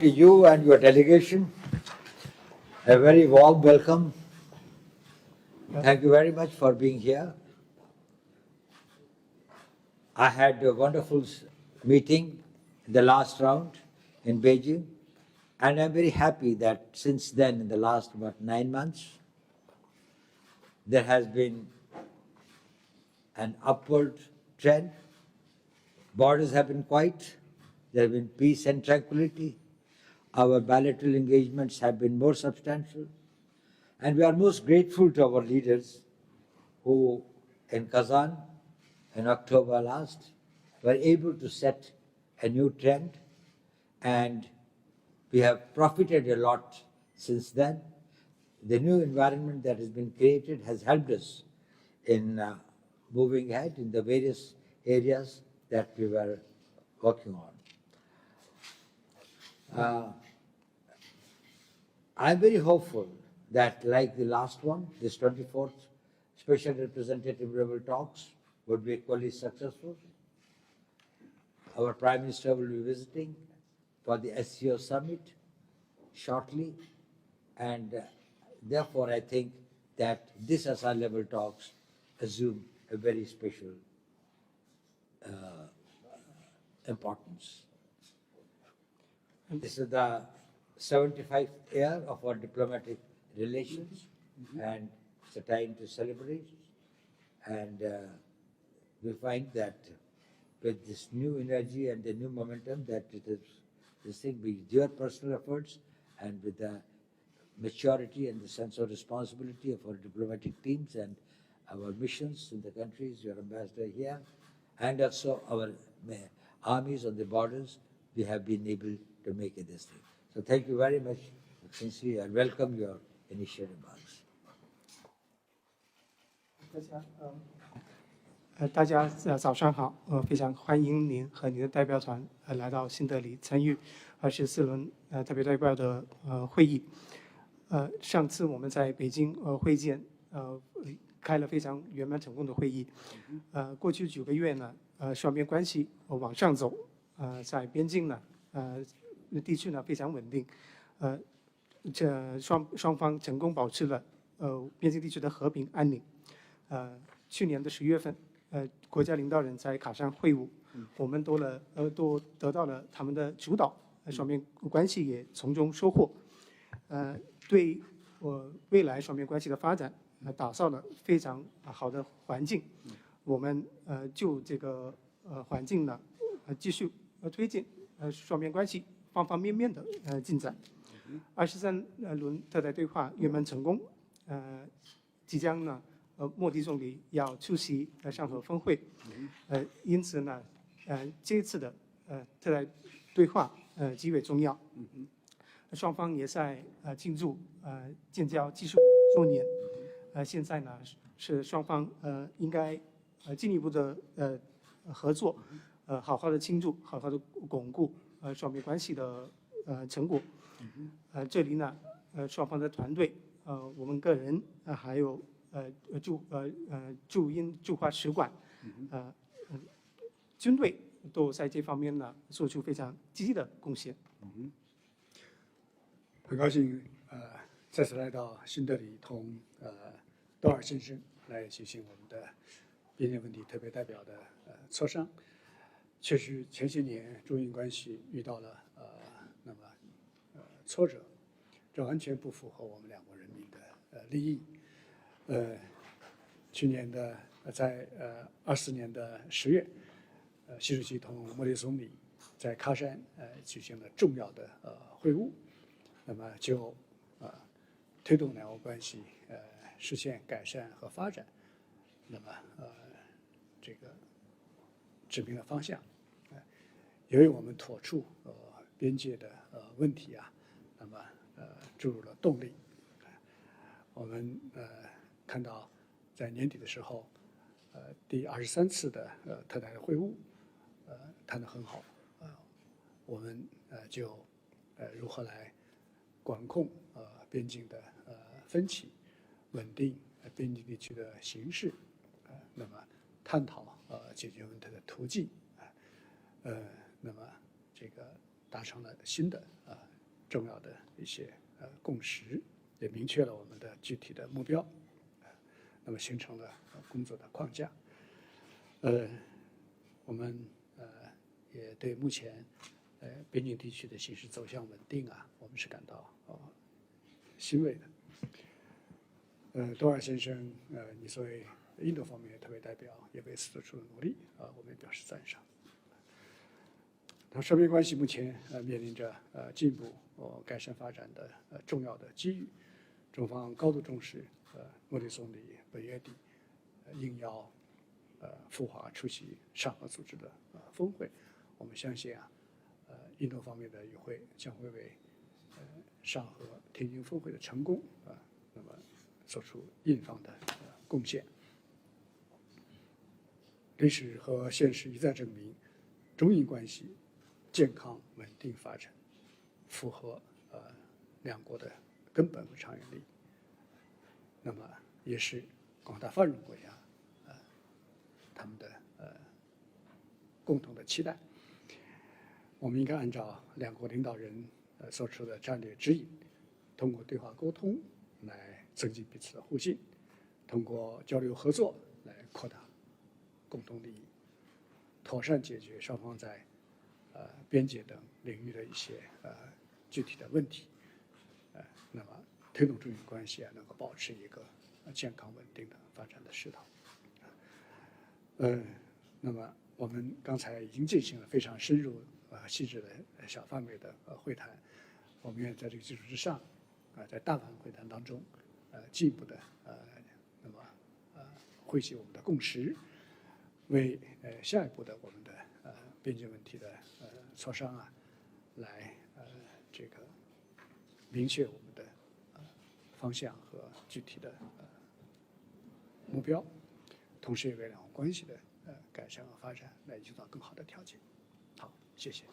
To you and your delegation, a very warm welcome. Thank you very much for being here. I had a wonderful meeting in the last round in Beijing, and I'm very happy that since then, in the last about 9 months, there has been an upward trend. Borders have been quiet. There have been peace and tranquility. Our bilateral engagements have been more substantial. And we are most grateful to our leaders who, in Kazan, in October last, were able to set a new trend. And we have profited a lot since then. The new environment that has been created has helped us in moving ahead in the various areas that we were working on. I'm very hopeful that, like the last one, this 24th Special Representative level talks would be equally successful. Our Prime Minister will be visiting for the SCO summit shortly, and therefore I think that this SR level talks assume a very special importance. This is the 75th year of our diplomatic relations, and it's a time to celebrate. And we find that with this new energy and the new momentum, that it is this thing with your personal efforts and with the maturity and the sense of responsibility of our diplomatic teams and our missions in the countries, your ambassador here, and also our armies on the borders, we have been able to make it this thing. So thank you very much, Excellency, and welcome your initial remarks. 大家早上好，非常欢迎您和您的代表团来到新德里参与24轮特别代表的会议。上次我们在北京会见，开了非常圆满成功的会议。过去9个月呢，双边关系往上走，在边境呢，地区呢非常稳定，这双方成功保持了边境地区的和平安宁。去年的10月份。国家领导人在卡山会晤，我们都得到了他们的主导，双边关系也从中收获，对未来双边关系的发展打造了非常好的环境。我们就这个环境呢，继续推进双边关系方方面面的进展。23轮特代对话圆满成功，即将呢。莫迪总理要出席上合峰会，因此呢，这一次的特代对话极为重要。双方也在庆祝建交70周年。现在呢是双方应该进一步的合作，好好的庆祝，好好的巩固双边关系的成果。这里呢双方的团队，我们个人还有。驻华使馆，军队都在这方面呢做出非常积极的贡献。很高兴再次来到新德里，同多尔先生来举行我们的边境问题特别代表的磋商。确实，前些年中印关系遇到了那么挫折，这完全不符合我们两国人民的利益。去年的在24年的10月，习主席同莫迪总理在喀山举行了重要的会晤，那么就推动两国关系实现改善和发展，那么这个指明了方向。由于我们妥处边界的问题啊，那么注入了动力。我们看到，在年底的时候，第23次的特代的会晤，谈得很好，我们就如何来管控边境的分歧，稳定边境地区的形势，那么探讨解决问题的途径，那么这个达成了新的重要的一些共识，也明确了我们的具体的目标，那么形成了工作的框架。我们也对目前边境地区的形势走向稳定啊，我们是感到欣慰的。多尔先生，你作为印度方面的特别代表，也为此做出了努力我们也表示赞赏。那么双边关系目前面临着进一步改善发展的重要的机遇，中方高度重视莫迪总理本月底应邀赴华出席上合组织的峰会。我们相信印度方面的与会将会为上合天津峰会的成功那么做出印方的贡献。历史和现实一再证明，中印关系健康稳定发展，符合两国的根本和长远利益，那么也是广大发展中国家他们的共同的期待。我们应该按照两国领导人做出的战略指引，通过对话沟通来增进彼此的互信，通过交流合作来扩大共同利益，妥善解决双方在边界等领域的一些具体的问题，那么推动中印关系能够保持一个健康稳定的发展的势头。那么我们刚才已经进行了非常深入细致的小范围的会谈，我们愿在这个基础之上在大范围会谈当中进一步的那么汇集我们的共识，为下一步的我们的边界问题的磋商来这个明确我们的方向和具体的目标，同时也为两国关系的改善和发展来营造更好的条件。好，谢谢。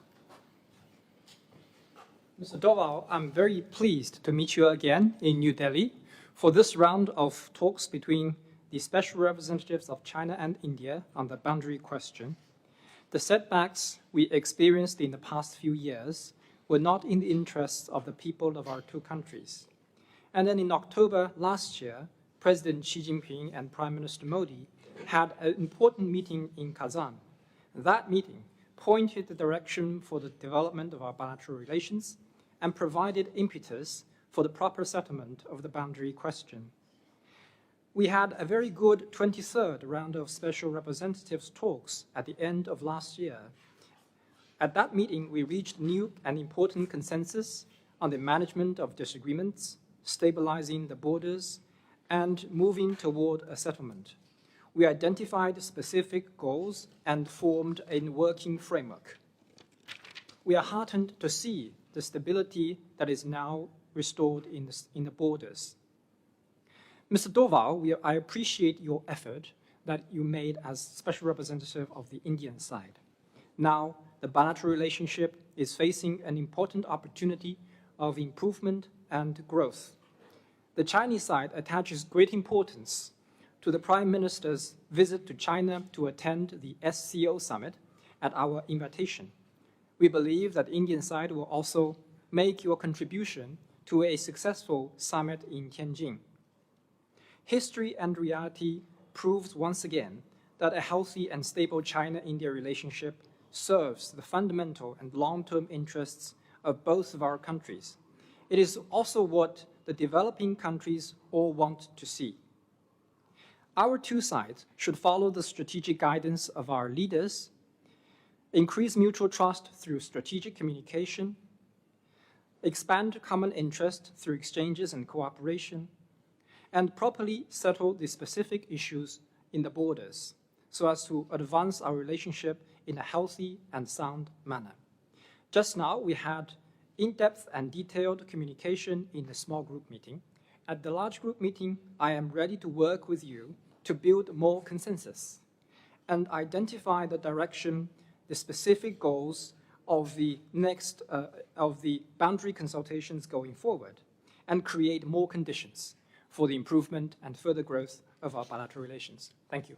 Mr. Doval, I'm very pleased to meet you again in New Delhi for this round of talks between the special representatives of China and India on the boundary question. The setbacks we experienced in the past few years were not in the interests of the people of our two countries. And then in October last year, President Xi Jinping and Prime Minister Modi had an important meeting in Kazan. That meeting pointed the direction for the development of our bilateral relations and provided impetus for the proper settlement of the boundary question. We had a very good 23rd round of special representatives talks at the end of last year. At that meeting, we reached new and important consensus on the management of disagreements, stabilizing the borders, and moving toward a settlement. We identified specific goals and formed a working framework. We are heartened to see the stability that is now restored in the borders. Mr. Doval, I appreciate your effort that you made as special representative of the Indian side. Now, the bilateral relationship is facing an important opportunity of improvement and growth. The Chinese side attaches great importance to the Prime Minister's visit to China to attend the SCO summit at our invitation. We believe that the Indian side will also make your contribution to a successful summit in Tianjin. History and reality proves once again that a healthy and stable China-India relationship serves the fundamental and long-term interests of both of our countries. It is also what the developing countries all want to see. Our two sides should follow the strategic guidance of our leaders, increase mutual trust through strategic communication, expand common interest through exchanges and cooperation, and properly settle the specific issues in the borders so as to advance our relationship in a healthy and sound manner. Just now, we had in-depth and detailed communication in the small group meeting. At the large group meeting, I am ready to work with you to build more consensus and identify the direction, the specific goals of the boundary consultations going forward, and create more conditions for the improvement and further growth of our bilateral relations. Thank you.